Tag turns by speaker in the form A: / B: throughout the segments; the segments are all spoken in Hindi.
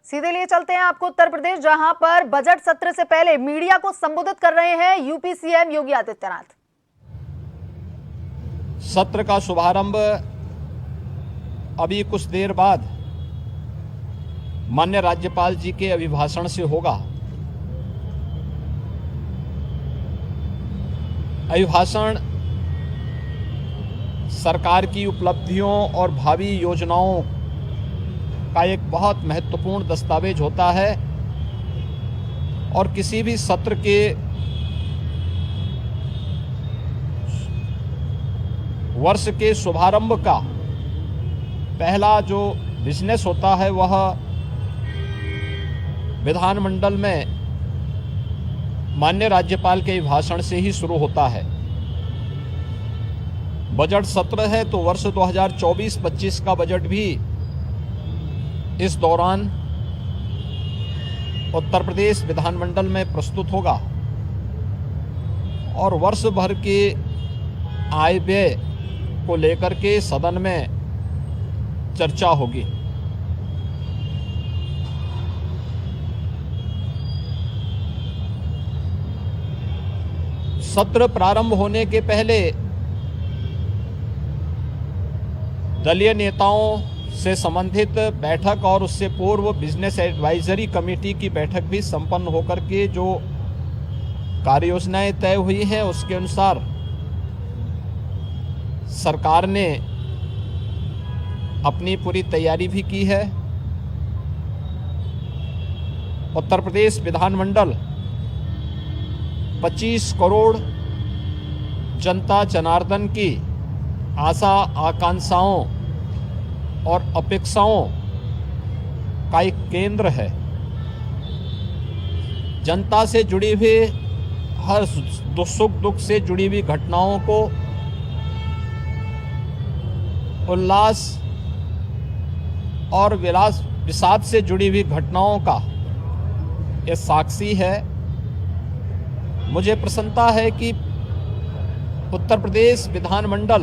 A: सीधे लिए चलते हैं आपको उत्तर प्रदेश, जहां पर बजट सत्र से पहले मीडिया को संबोधित कर रहे हैं यूपी सीएम योगी आदित्यनाथ।
B: सत्र का शुभारंभ अभी कुछ देर बाद माननीय राज्यपाल जी के अभिभाषण से होगा। अभिभाषण सरकार की उपलब्धियों और भावी योजनाओं का एक बहुत महत्वपूर्ण दस्तावेज होता है और किसी भी सत्र के वर्ष के शुभारंभ का पहला जो बिजनेस होता है वह विधानमंडल में माननीय राज्यपाल के भाषण से ही शुरू होता है। बजट सत्र है तो वर्ष 2024-25 का बजट भी इस दौरान उत्तर प्रदेश विधानमंडल में प्रस्तुत होगा और वर्ष भर के आय व्यय को लेकर के सदन में चर्चा होगी। सत्र प्रारंभ होने के पहले दलीय नेताओं से संबंधित बैठक और उससे पूर्व बिजनेस एडवाइजरी कमेटी की बैठक भी संपन्न होकर के जो कार्य योजनाएं तय हुई हैं उसके अनुसार सरकार ने अपनी पूरी तैयारी भी की है। उत्तर प्रदेश विधानमंडल 25 करोड़ जनता जनार्दन की आशा आकांक्षाओं और अपेक्षाओं का एक केंद्र है। जनता से जुड़ी हुई हर सुख दुख से जुड़ी हुई घटनाओं को उल्लास और विषाद से जुड़ी हुई घटनाओं का यह साक्षी है। मुझे प्रसन्नता है कि उत्तर प्रदेश विधानमंडल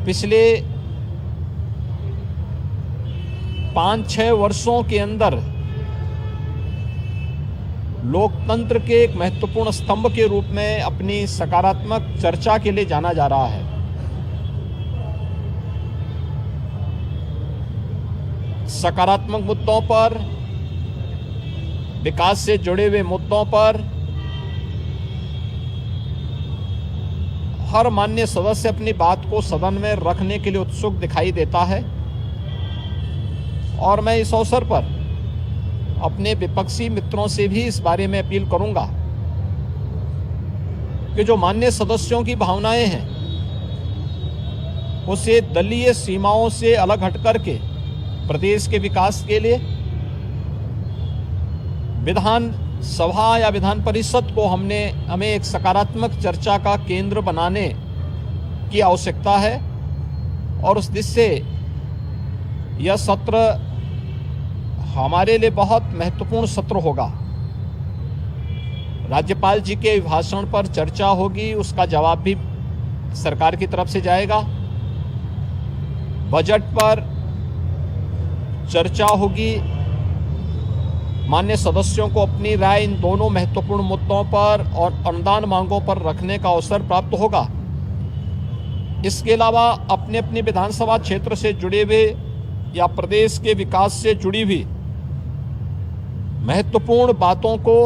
B: पिछले 5-6 वर्षों के अंदर लोकतंत्र के एक महत्वपूर्ण स्तंभ के रूप में अपनी सकारात्मक चर्चा के लिए जाना जा रहा है। सकारात्मक मुद्दों पर, विकास से जुड़े हुए मुद्दों पर हर माननीय सदस्य अपनी बात को सदन में रखने के लिए उत्सुक दिखाई देता है और मैं इस अवसर पर अपने विपक्षी मित्रों से भी इस बारे में अपील करूंगा कि जो माननीय सदस्यों की भावनाएं हैं उसे दलीय सीमाओं से अलग हट करके प्रदेश के विकास के लिए विधान सभा या विधान परिषद को हमें एक सकारात्मक चर्चा का केंद्र बनाने की आवश्यकता है और उस दिशा से यह सत्र हमारे लिए बहुत महत्वपूर्ण सत्र होगा। राज्यपाल जी के भाषण पर चर्चा होगी, उसका जवाब भी सरकार की तरफ से जाएगा। बजट पर चर्चा होगी, माननीय सदस्यों को अपनी राय इन दोनों महत्वपूर्ण मुद्दों पर और अनुदान मांगों पर रखने का अवसर प्राप्त होगा। इसके अलावा अपने अपने विधानसभा क्षेत्र से जुड़े हुए या प्रदेश के विकास से जुड़ी हुई महत्वपूर्ण बातों को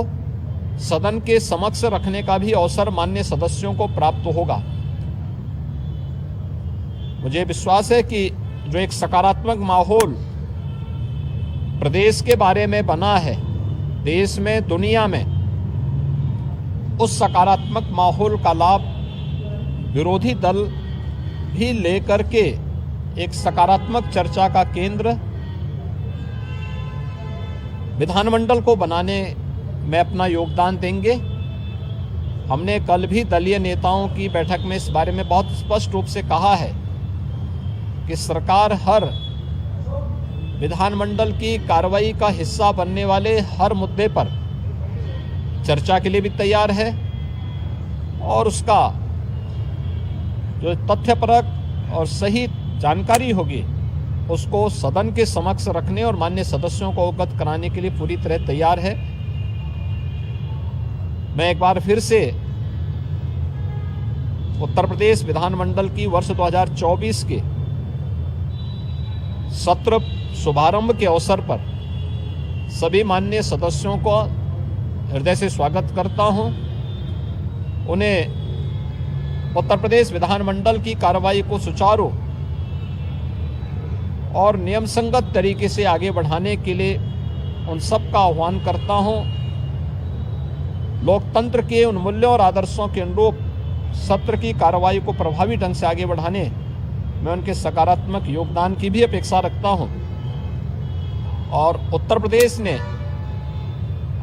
B: सदन के समक्ष रखने का भी अवसर माननीय सदस्यों को प्राप्त होगा। मुझे विश्वास है कि जो एक सकारात्मक माहौल प्रदेश के बारे में बना है, देश में, दुनिया में, उस सकारात्मक माहौल का लाभ विरोधी दल भी लेकर के एक सकारात्मक चर्चा का केंद्र विधानमंडल को बनाने में अपना योगदान देंगे। हमने कल भी दलीय नेताओं की बैठक में इस बारे में बहुत स्पष्ट रूप से कहा है कि सरकार हर विधानमंडल की कार्रवाई का हिस्सा बनने वाले हर मुद्दे पर चर्चा के लिए भी तैयार है और उसका जो तथ्यपरक और सही जानकारी होगी उसको सदन के समक्ष रखने और माननीय सदस्यों को अवगत कराने के लिए पूरी तरह तैयार है। मैं एक बार फिर से उत्तर प्रदेश विधानमंडल की वर्ष 2024 के सत्र शुभारंभ के अवसर पर सभी माननीय सदस्यों को हृदय से स्वागत करता हूं। उन्हें उत्तर प्रदेश विधानमंडल की कार्रवाई को सुचारू और नियम संगत तरीके से आगे बढ़ाने के लिए उन सब का आह्वान करता हूं। लोकतंत्र के उन मूल्यों और आदर्शों के अनुरूप सत्र की कार्रवाई को प्रभावी ढंग से आगे बढ़ाने में उनके सकारात्मक योगदान की भी अपेक्षा रखता हूं। और उत्तर प्रदेश ने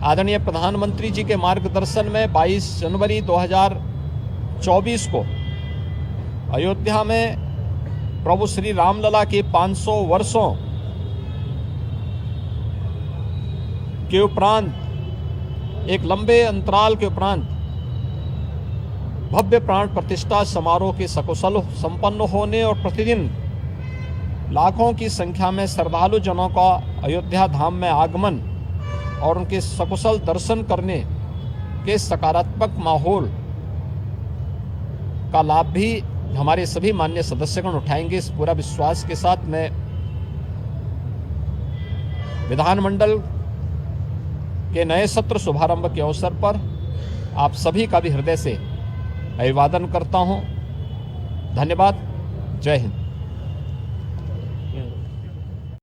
B: आदरणीय प्रधानमंत्री जी के मार्गदर्शन में 22 जनवरी 2024 को अयोध्या में प्रभु श्री रामलला के 500 वर्षों के उपरांत एक लंबे अंतराल के उपरांत भव्य प्राण प्रतिष्ठा समारोह के सकुशल संपन्न होने और प्रतिदिन लाखों की संख्या में श्रद्धालु जनों का अयोध्या धाम में आगमन और उनके सकुशल दर्शन करने के सकारात्मक माहौल का लाभ भी हमारे सभी माननीय सदस्यगण उठाएंगे। इस पूरा विश्वास के साथ मैं विधानमंडल के नए सत्र शुभारंभ के अवसर पर आप सभी का भी हृदय से अभिवादन करता हूं। धन्यवाद। जय हिंद।